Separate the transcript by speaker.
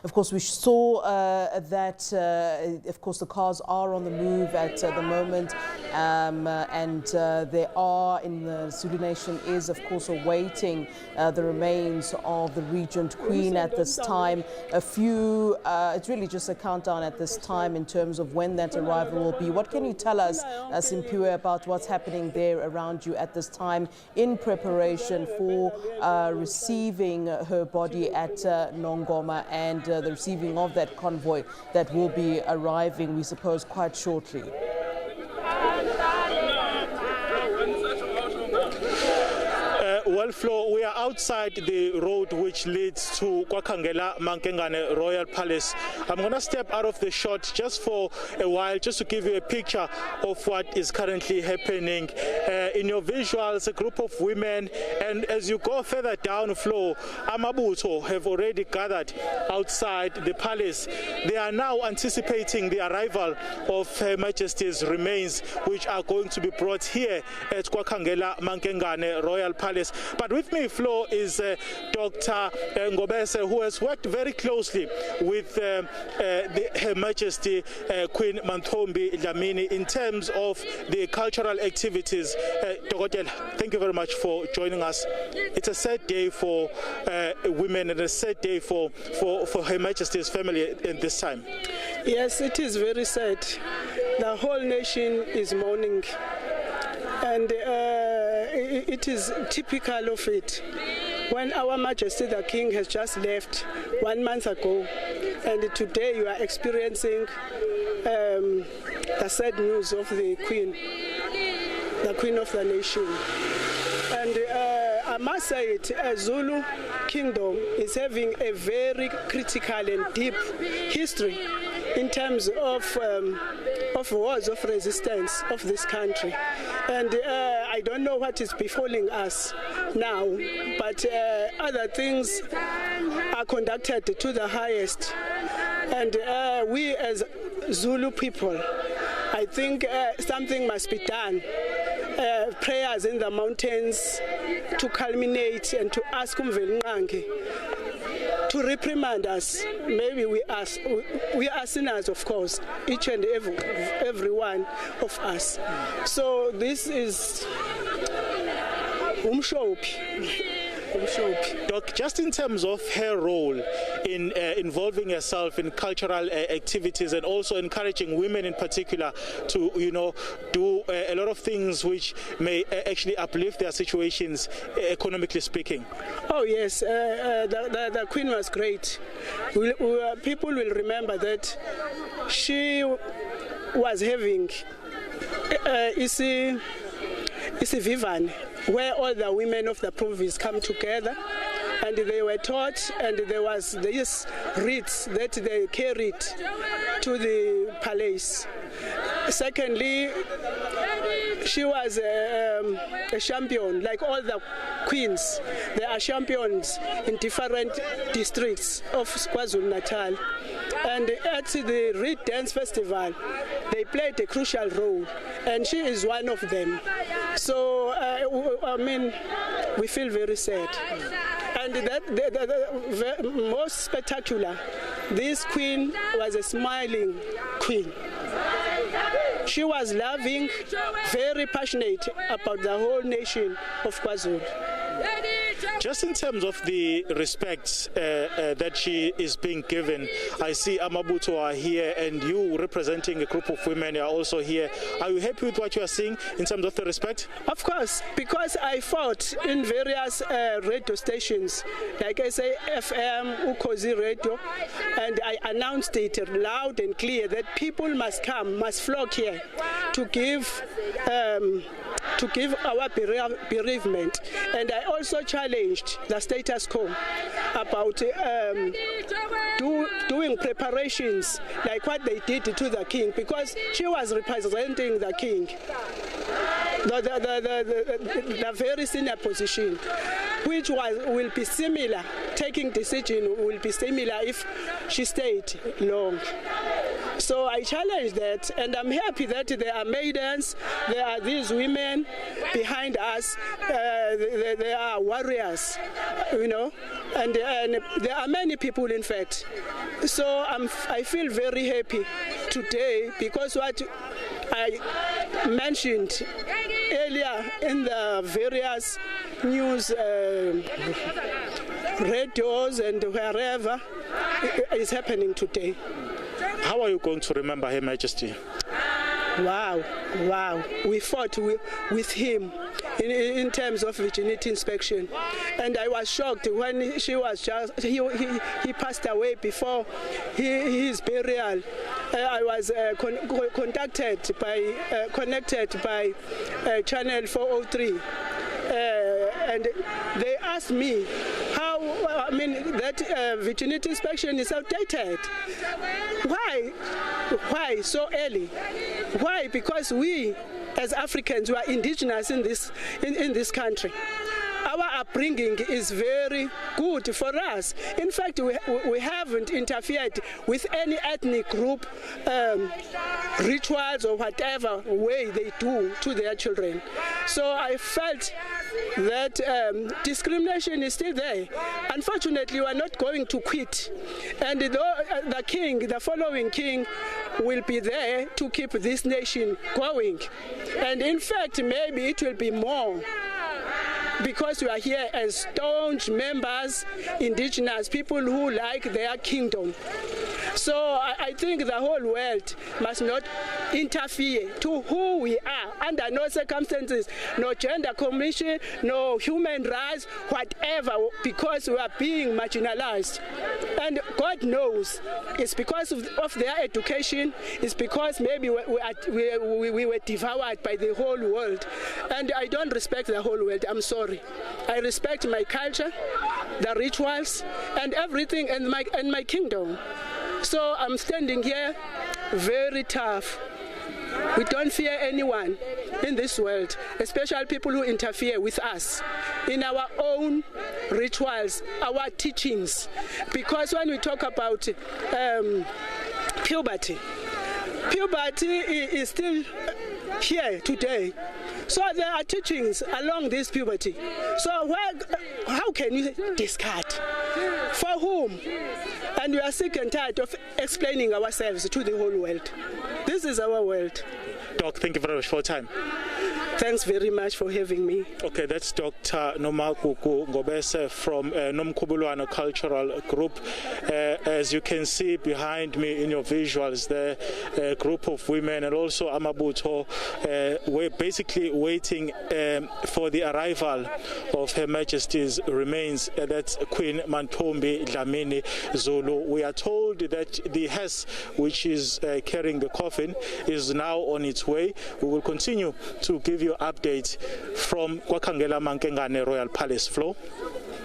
Speaker 1: Of course, we saw that, of course, the cars are on the move at the moment, and there are, in the Zulu Nation, is, of course, awaiting the remains of the Regent Queen at this time. It's really just a countdown at this time in terms of when that arrival will be. What can you tell us, Simpiwe, about what's happening there around you at this time in preparation for receiving her body at Nongoma and the receiving of that convoy that will be arriving, we suppose, quite shortly?
Speaker 2: Well, Flo, we are outside the road which leads to Kwakhangela Mankengane Royal Palace. I'm going to step out of the shot just for a while, just to give you a picture of what is currently happening. In your visuals, a group of women, and as you go further down, Flo, AmaZulu have already gathered outside the palace. They are now anticipating the arrival of Her Majesty's remains, which are going to be brought here at Kwakhangela Mankengane Royal Palace. But with me, Flo, is Dr. Ngobese, who has worked very closely with Her Majesty Queen Mantfombi Dlamini in terms of the cultural activities. Dr. thank you very much for joining us. It's a sad day for women and a sad day for Her Majesty's family at this time.
Speaker 3: Yes, it is very sad. The whole nation is mourning. And it is typical of it. When Our Majesty the King has just left 1 month ago, and today you are experiencing the sad news of the Queen of the nation. And I must say it, Zulu Kingdom is having a very critical and deep history in terms of wars of resistance of this country. And I don't know what is befalling us now, but other things are conducted to the highest. And we as Zulu people, I think something must be done. Prayers in the mountains to culminate and to ask Umvelinqangi to reprimand us. Maybe we are sinners, of course, each and every one of us. So this is umshophi.
Speaker 2: Doc, just in terms of her role in involving herself in cultural activities and also encouraging women in particular to, do a lot of things which may actually uplift their situations, economically speaking.
Speaker 3: Oh yes, the Queen was great. People will remember that she was having Isi Vivan, where all the women of the province come together, and they were taught, and there was these wreaths that they carried to the palace. Secondly, she was a champion, like all the queens. They are champions in different districts of KwaZulu-Natal. And at the Reed Dance Festival, they played a crucial role, and she is one of them. So, I mean, we feel very sad. And the most spectacular, this queen was a smiling queen. She was loving, very passionate about the whole nation of KwaZulu.
Speaker 2: Just in terms of the respect that she is being given, I see AmaZulu are here, and you representing a group of women are also here. Are you happy with what you are seeing in terms of the respect?
Speaker 3: Of course, because I fought in various radio stations, like SAFM, Ukhozi Radio, and I announced it loud and clear that people must come, must flock here to give our bereavement. And I also challenged the status quo about doing preparations like what they did to the king, because she was representing the king, the very senior position, which will be similar, taking decision will be similar if she stayed long. So I challenge that, and I'm happy that there are maidens, there are these women behind us, there are warriors, and there are many people, in fact, So I feel very happy today because what I mentioned earlier in the various news radios and wherever is happening today.
Speaker 2: How are you going to remember Her Majesty?
Speaker 3: Wow. We fought with him in terms of virginity inspection, and I was shocked when she was just he passed away before his burial. I was connected by channel 403, and they asked me how, that virginity inspection is outdated. Why so early? Why? Because we as Africans who are indigenous in this country, our upbringing is very good for us. In fact, we haven't interfered with any ethnic group rituals or whatever way they do to their children. So I felt that discrimination is still there. Unfortunately, we are not going to quit. And the following king will be there to keep this nation going. And in fact, maybe it will be more, because we are here as staunch members, indigenous people who like their kingdom. So I think the whole world must not interfere to who we are under no circumstances, no gender commission, no human rights, whatever, because we are being marginalized. And God knows it's because of their education, it's because maybe we were devoured by the whole world. And I don't respect the whole world, I'm sorry. I respect my culture, the rituals, and everything in my kingdom. So I'm standing here very tough. We don't fear anyone in this world, especially people who interfere with us in our own rituals, our teachings. Because when we talk about puberty is still here today. So there are teachings along this puberty. So how can you discard? For whom? And we are sick and tired of explaining ourselves to the whole world. This is our world.
Speaker 2: Doc, thank you very much for your time.
Speaker 3: Thanks very much for having me.
Speaker 2: Okay, that's Dr. Ngobese from Nomkhubulwana Cultural Group. As you can see behind me in your visuals, the group of women and also AmaButho we're basically waiting for the arrival of Her Majesty's remains. That's Queen Mantfombi Dlamini Zulu. We are told that the hearse which is carrying the coffin is now on its way. We will continue to give you updates from KwaZulu-Natal Royal Palace floor.